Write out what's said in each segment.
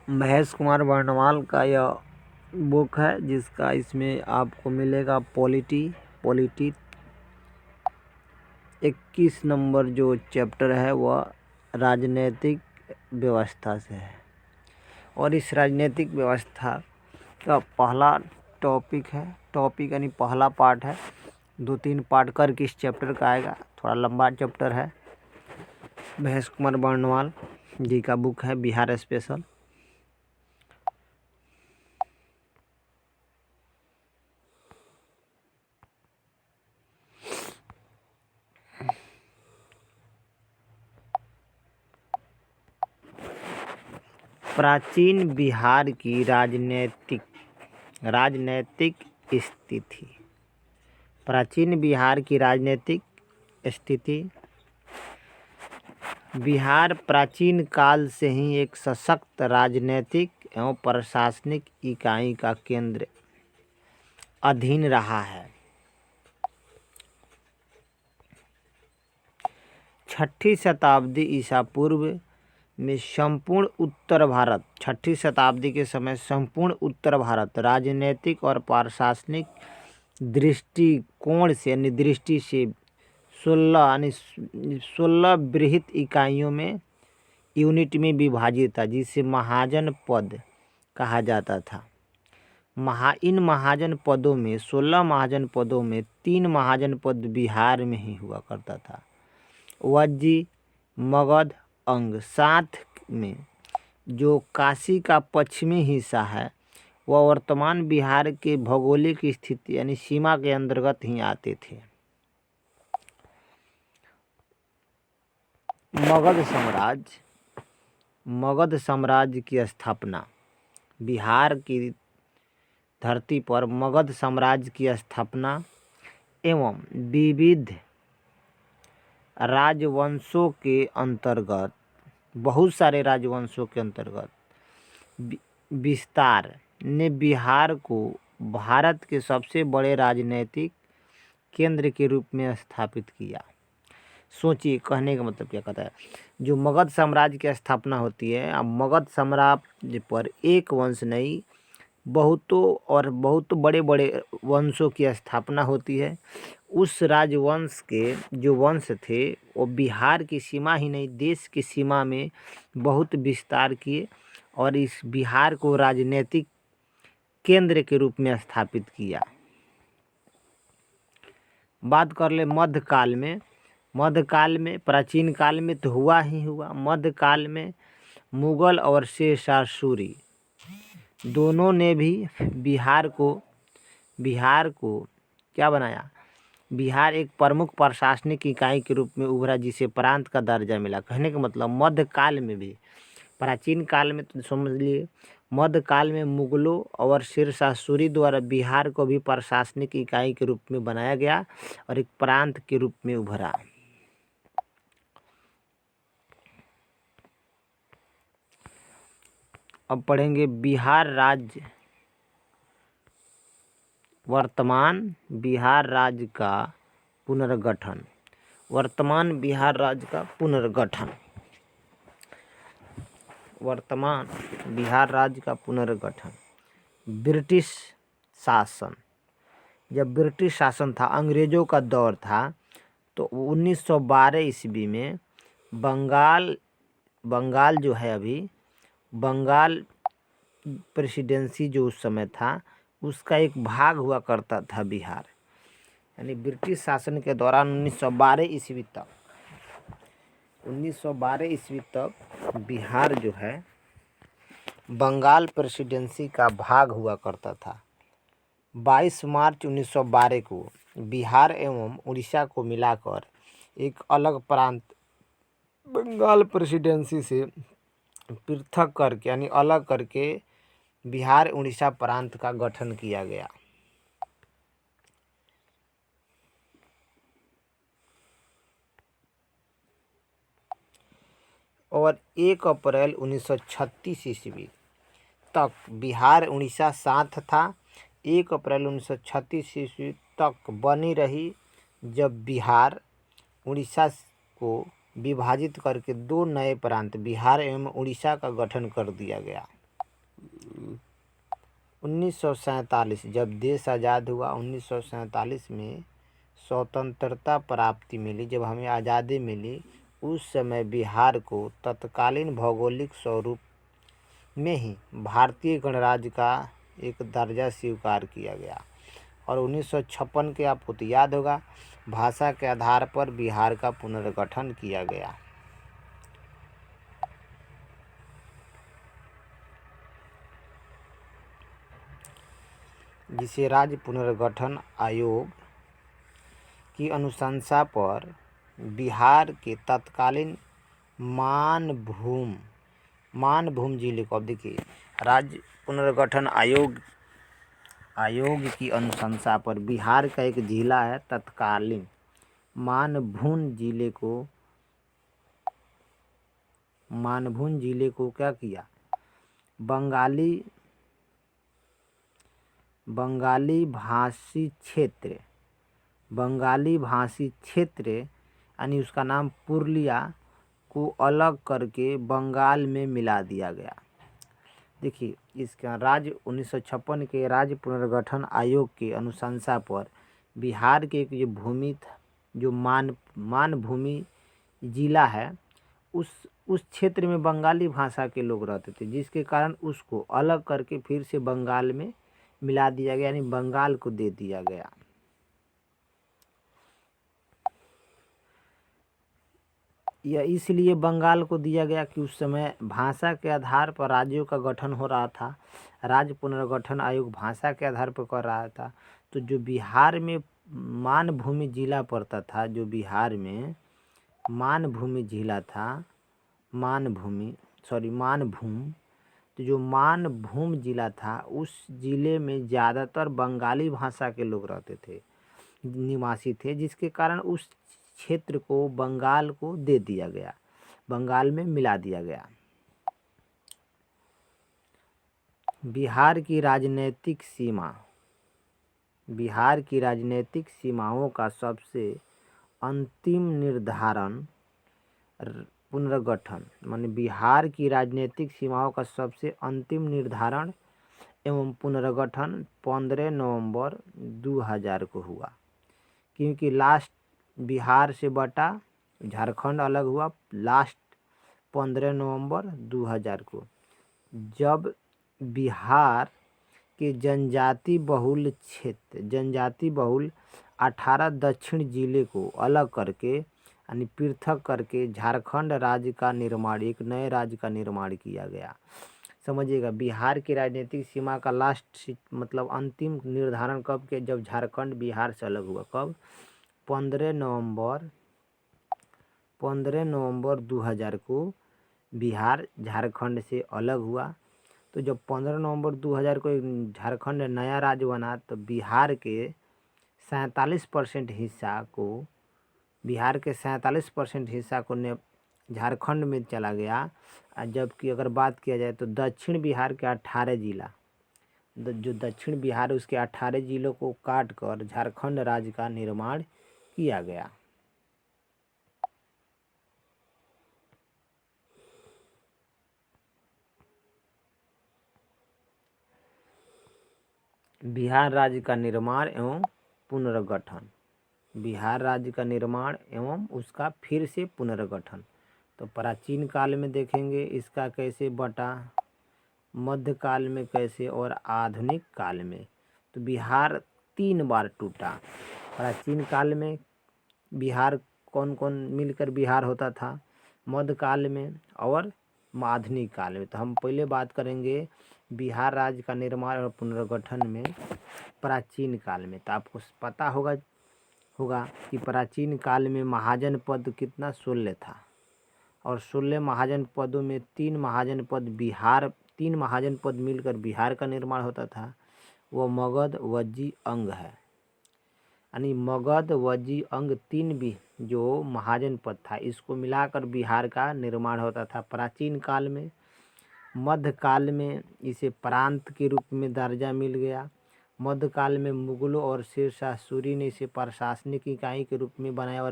महेश कुमार वर्णवाल का यह बुक है, जिसका इसमें आपको मिलेगा पॉलिटी 21 नंबर जो चैप्टर है वह राजनीतिक व्यवस्था से है। और इस राजनीतिक व्यवस्था का पहला टॉपिक यानी पहला पार्ट है। 2-3 पार्ट करके इस चैप्टर का आएगा। थोड़ा लंबा चैप्टर है। महेश कुमार वर्णवाल जी का बुक है बिहार स्पेशल। प्राचीन बिहार की राजनैतिक स्थिति। प्राचीन बिहार की राजनीतिक स्थिति। बिहार प्राचीन काल से ही एक सशक्त राजनीतिक एवं प्रशासनिक इकाई का केंद्र अधीन रहा है। 6ठी शताब्दी ईसा पूर्व में संपूर्ण उत्तर भारत 6ठी शताब्दी के समय संपूर्ण उत्तर भारत राजनीतिक और प्रशासनिक दृष्टि से 16 बृहत इकाइयों में यूनिट में विभाजित था, जिसे महाजन पद कहा जाता था। इन महाजन पदों में 16 महाजन पदों में 3 महाजन पद बिहार में ही हुआ करता था। वज्जी, मगध, अंग। साथ में जो काशी का पश्चिमी हिस्सा है वह वर्तमान बिहार के भौगोलिक स्थिति यानी सीमा के अंतर्गत ही आते थे। मगध साम्राज्य की स्थापना। बिहार की धरती पर मगध साम्राज्य की स्थापना एवं विविध राजवंशों के अंतर्गत बहुत सारे राजवंशों के अंतर्गत विस्तार ने बिहार को भारत के सबसे बड़े राजनीतिक केंद्र के रूप में स्थापित किया। सोचिए, कहने का मतलब क्या कहता है। जो मगध साम्राज्य की स्थापना होती है, अब मगध साम्राज्य पर एक वंश नहीं बहुत बड़े बड़े वंशों की स्थापना होती है। उस राजवंश के जो वंश थे वो बिहार की सीमा ही नहीं देश की सीमा में बहुत विस्तार किए और इस बिहार को राजनीतिक केंद्र के रूप में स्थापित किया। बात कर ले मध्यकाल में प्राचीन काल में तो हुआ। मध्यकाल में मुगल और शेरशाह सूरी दोनों ने भी बिहार को क्या बनाया। बिहार एक प्रमुख प्रशासनिक इकाई के रूप में उभरा, जिसे प्रांत का दर्जा मिला। कहने का मतलब मध्यकाल में भी, प्राचीन काल में तो समझ लिए, मध्यकाल में मुगलों और शेरशाह सूरी द्वारा बिहार को भी प्रशासनिक इकाई के रूप में बनाया गया और एक प्रांत के रूप में उभरा। अब पढ़ेंगे वर्तमान बिहार राज्य का पुनर्गठन। वर्तमान बिहार राज्य का पुनर्गठन। ब्रिटिश शासन। जब ब्रिटिश शासन था, अंग्रेजों का दौर था, तो 1912 ईस्वी में बंगाल जो है अभी बंगाल प्रेसिडेंसी जो उस समय था उसका एक भाग हुआ करता था बिहार। यानी ब्रिटिश शासन के दौरान 1912 ईस्वी तक बिहार जो है बंगाल प्रेसिडेंसी का भाग हुआ करता था। 22 मार्च 1912 को बिहार एवं उड़ीसा को मिलाकर एक अलग प्रांत बंगाल प्रेसिडेंसी से पृथक करके यानी अलग करके बिहार उड़ीसा प्रांत का गठन किया गया। और 1 अप्रैल 1936 ईस्वी तक बिहार उड़ीसा साथ था। 1 अप्रैल 1936 ईस्वी तक बनी रही, जब बिहार उड़ीसा को विभाजित करके 2 नए प्रांत बिहार एवं उड़ीसा का गठन कर दिया गया। 1947 जब देश आज़ाद हुआ 1947 में स्वतंत्रता प्राप्ति मिली, जब हमें आज़ादी मिली, उस समय बिहार को तत्कालीन भौगोलिक स्वरूप में ही भारतीय गणराज्य का एक दर्जा स्वीकार किया गया। और 1956 के, आपको तो याद होगा, भाषा के आधार पर बिहार का पुनर्गठन किया गया। जिसे राज्य पुनर्गठन आयोग की अनुशंसा पर बिहार के तत्कालीन मानभूम जिले को, अब देखिए, राज्य पुनर्गठन आयोग की अनुशंसा पर बिहार का एक जिला है तत्कालीन मानभूम जिले को क्या किया, बंगाली भाषी क्षेत्र यानी उसका नाम पुरुलिया को अलग करके बंगाल में मिला दिया गया। देखिए, इसका राज्य 1956 के राज्य पुनर्गठन आयोग के अनुशंसा पर बिहार के एक जो मानभूमि जिला है, उस क्षेत्र में बंगाली भाषा के लोग रहते थे, जिसके कारण उसको अलग करके फिर से बंगाल में मिला दिया गया, यानी बंगाल को दे दिया गया। यह इसलिए बंगाल को दिया गया कि उस समय भाषा के आधार पर राज्यों का गठन हो रहा था। राज्य पुनर्गठन आयोग भाषा के आधार पर कर रहा था। तो जो बिहार में मानभूमि जिला पड़ता था, जो बिहार में मानभूमि जिला था, मानभूम, तो जो मानभूम जिला था, उस जिले में ज़्यादातर बंगाली भाषा के लोग रहते थे, निवासी थे, जिसके कारण उस क्षेत्र को बंगाल को दे दिया गया, बंगाल में मिला दिया गया। बिहार की राजनीतिक सीमाओं का सबसे अंतिम निर्धारण पुनर्गठन, माने बिहार की राजनीतिक सीमाओं का सबसे अंतिम निर्धारण एवं पुनर्गठन 15 नवंबर 2000 को हुआ। क्योंकि लास्ट बिहार से बटा झारखंड अलग हुआ लास्ट 15 नवंबर 2000 को, जब बिहार के जनजाति बहुल 18 दक्षिण जिले को अलग करके यानी पृथक करके झारखंड राज्य का निर्माण, एक नए राज्य का निर्माण किया गया। समझिएगा, बिहार की राजनीतिक सीमा का लास्ट मतलब अंतिम निर्धारण कब के, जब झारखंड बिहार से अलग हुआ। कब? 15 नवंबर 2000 को बिहार झारखंड से अलग हुआ। तो जब 15 नवंबर 2000 को झारखंड नया राज्य बना, तो बिहार के 47% हिस्सा को झारखंड में चला गया। जबकि अगर बात किया जाए तो दक्षिण बिहार के 18 जिला, जो दक्षिण बिहार उसके 18 जिलों को काट कर झारखंड राज्य का निर्माण किया गया। बिहार राज्य का निर्माण एवं पुनर्गठन, बिहार राज्य का निर्माण एवं उसका फिर से पुनर्गठन। तो प्राचीन काल में देखेंगे इसका कैसे बटा, मध्यकाल में कैसे, और आधुनिक काल में। तो बिहार 3 बार टूटा। प्राचीन काल में बिहार कौन कौन मिलकर बिहार होता था, मध्यकाल में और आधुनिक काल में। तो हम पहले बात करेंगे बिहार राज्य का निर्माण और पुनर्गठन में प्राचीन काल में। तो आपको पता होगा कि प्राचीन काल में महाजन पद कितना, 16 था, और 16 महाजन पदों में 3 महाजन पद मिलकर बिहार का निर्माण होता था। वो मगध, वज्जी, अंग है, यानी मगध, वज्जी, अंग 3 भी जो महाजन पद था, इसको मिलाकर बिहार का निर्माण होता था प्राचीन काल में। मध्यकाल में इसे प्रांत के रूप में दर्जा मिल गया। मध्यकाल में मुगलों और शेर शाह सूरी ने इसे प्रशासनिक इकाई के रूप में बनाया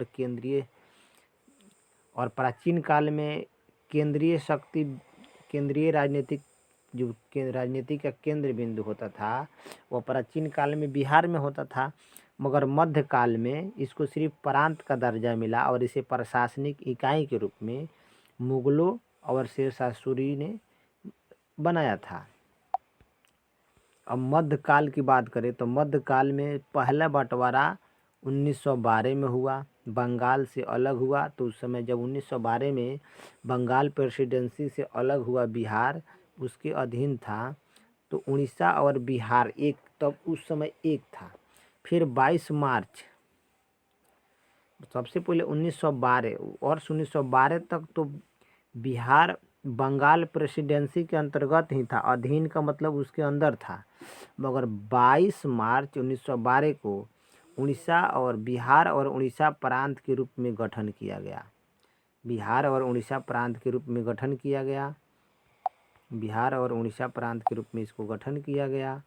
और प्राचीन काल में केंद्रीय राजनीतिक जो राजनीति का केंद्र बिंदु होता था वह प्राचीन काल में बिहार में होता था, मगर मध्य काल में इसको सिर्फ प्रांत का दर्जा मिला और इसे प्रशासनिक इकाई के रूप में मुगलों और शेरशाह सूरी ने बनाया था। अब मध्यकाल की बात करें तो मध्यकाल में पहला बंटवारा 1912 में हुआ, बंगाल से अलग हुआ। तो उस समय जब 1912 में बंगाल प्रेसिडेंसी से अलग हुआ, बिहार उसके अधीन था, तो उड़ीसा और बिहार एक तब उस समय एक था। फिर 22 मार्च, सबसे पहले 1912 वर्ष 1912 तक तो बिहार बंगाल प्रेसिडेंसी के अंतर्गत ही था, अधीन का मतलब उसके अंदर था। मगर 22 मार्च 1912 को उड़ीसा और बिहार और उड़ीसा प्रांत के रूप में गठन किया गया। बिहार और उड़ीसा प्रांत के रूप में गठन किया गया। बिहार और उड़ीसा प्रांत के रूप में इसको गठन किया गया।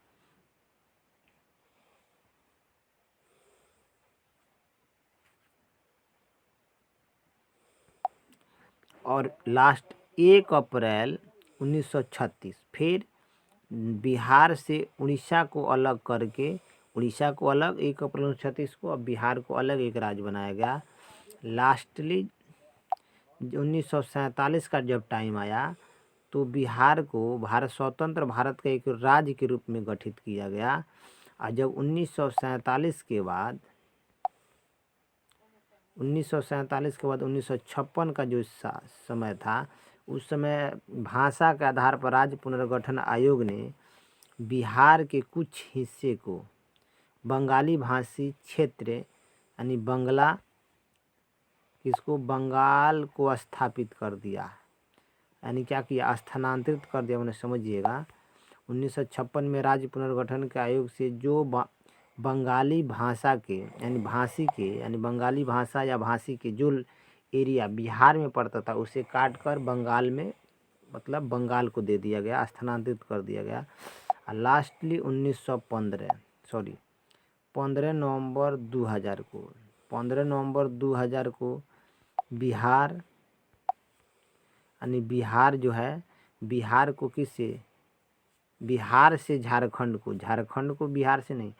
और लास्ट 1 अप्रैल 1936 फिर बिहार से उड़ीसा को अलग करके, उड़ीसा को अलग 1 अप्रैल 1936 को, और बिहार को अलग एक राज्य बनाया गया। लास्टली 1947 का जब टाइम आया तो बिहार को भारत स्वतंत्र भारत का एक राज्य के रूप में गठित किया गया। और जब 1947 के बाद 1956 का जो समय था, उस समय भाषा के आधार पर राज्य पुनर्गठन आयोग ने बिहार के कुछ हिस्से को बंगाली भाषी क्षेत्र यानी बंगला किसको बंगाल को स्थापित कर दिया, यानी क्या किया, स्थानांतरित कर दिया। उन्हें समझिएगा 1956 में राज्य पुनर्गठन के आयोग से जो बंगाली भाषा के यानी बंगाली भाषा या भाषी के जो एरिया बिहार में पड़ता था उसे काट कर बंगाल में मतलब बंगाल को दे दिया गया, स्थानांतरित कर दिया गया। लास्टली 15 नवंबर 2000 को बिहार यानी बिहार जो है, बिहार को किससे, बिहार से झारखंड को बिहार से नहीं,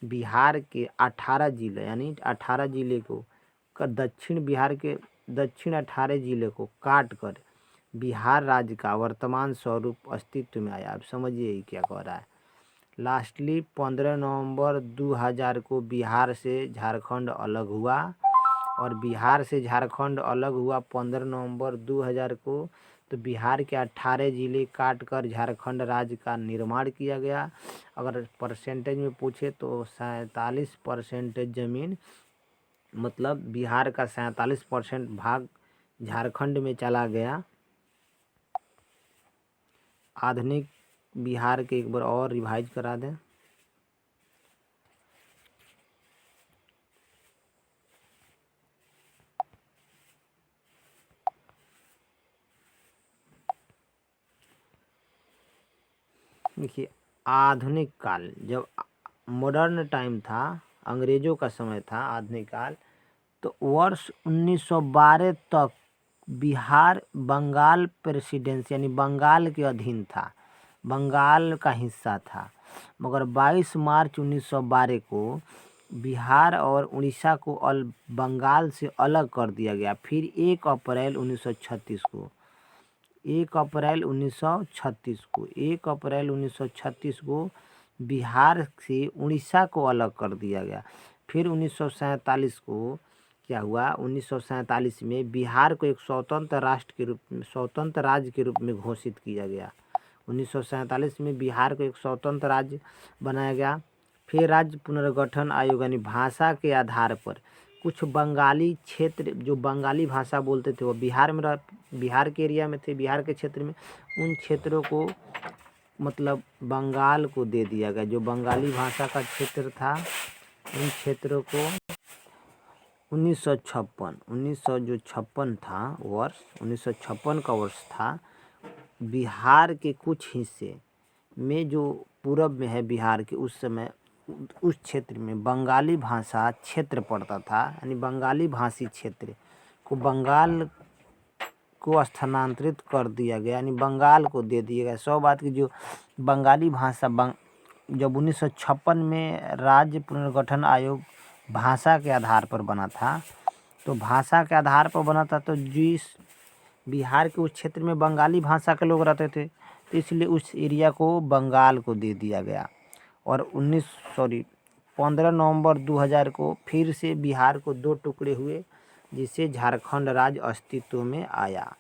बिहार के 18 जिले यानी 18 जिले को दक्षिण बिहार के दक्षिण 18 जिले को काट कर बिहार राज्य का वर्तमान स्वरूप अस्तित्व में आया। अब समझिए ये क्या कह रहा है। लास्टली 15 नवंबर 2000 को बिहार से झारखंड अलग हुआ, और बिहार से झारखंड अलग हुआ 15 नवंबर 2000 को। तो बिहार के 18 जिले काट कर झारखंड राज्य का निर्माण किया गया। अगर परसेंटेज में पूछे तो 47% ज़मीन, मतलब बिहार का 47% भाग झारखंड में चला गया। आधुनिक बिहार के एक बार और रिवाइज करा दें। देखिए, आधुनिक काल जब मॉडर्न टाइम था, अंग्रेजों का समय था, आधुनिक काल तो वर्ष 1912 तक बिहार बंगाल प्रेसिडेंसी यानी बंगाल के अधीन था, बंगाल का हिस्सा था। मगर 22 मार्च 1912 को बिहार और उड़ीसा को बंगाल से अलग कर दिया गया। फिर 1 अप्रैल 1936 को 1 अप्रैल 1936 को बिहार से उड़ीसा को अलग कर दिया गया। फिर 1947 को क्या हुआ, 1947 में बिहार को एक स्वतंत्र राष्ट्र के रूप में, स्वतंत्र राज्य के रूप में घोषित किया गया। 1947 में बिहार को एक स्वतंत्र राज्य बनाया गया। फिर राज्य पुनर्गठन आयोग यानी भाषा के आधार पर कुछ बंगाली क्षेत्र जो बंगाली भाषा बोलते थे वो बिहार के एरिया में थे, बिहार के क्षेत्र में, उन क्षेत्रों को मतलब बंगाल को दे दिया गया। जो बंगाली भाषा का क्षेत्र था उन क्षेत्रों को 1956 था वर्ष, 1956 का वर्ष था। बिहार के कुछ हिस्से में जो पूरब में है बिहार के, उस समय उस क्षेत्र में बंगाली भाषा क्षेत्र पड़ता था, यानी बंगाली भाषी क्षेत्र को बंगाल को स्थानांतरित कर दिया गया, यानी बंगाल को दे दिया गया। 100 बात की जो बंगाली भाषा जब 1956 में राज्य पुनर्गठन आयोग भाषा के आधार पर बना था, तो भाषा के आधार पर बना था, तो जिस बिहार के उस क्षेत्र में बंगाली भाषा के लोग रहते थे, तो इसलिए उस एरिया को बंगाल को दे दिया गया। और 15 नवंबर 2000 को फिर से बिहार को 2 टुकड़े हुए, जिससे झारखंड राज्य अस्तित्व में आया।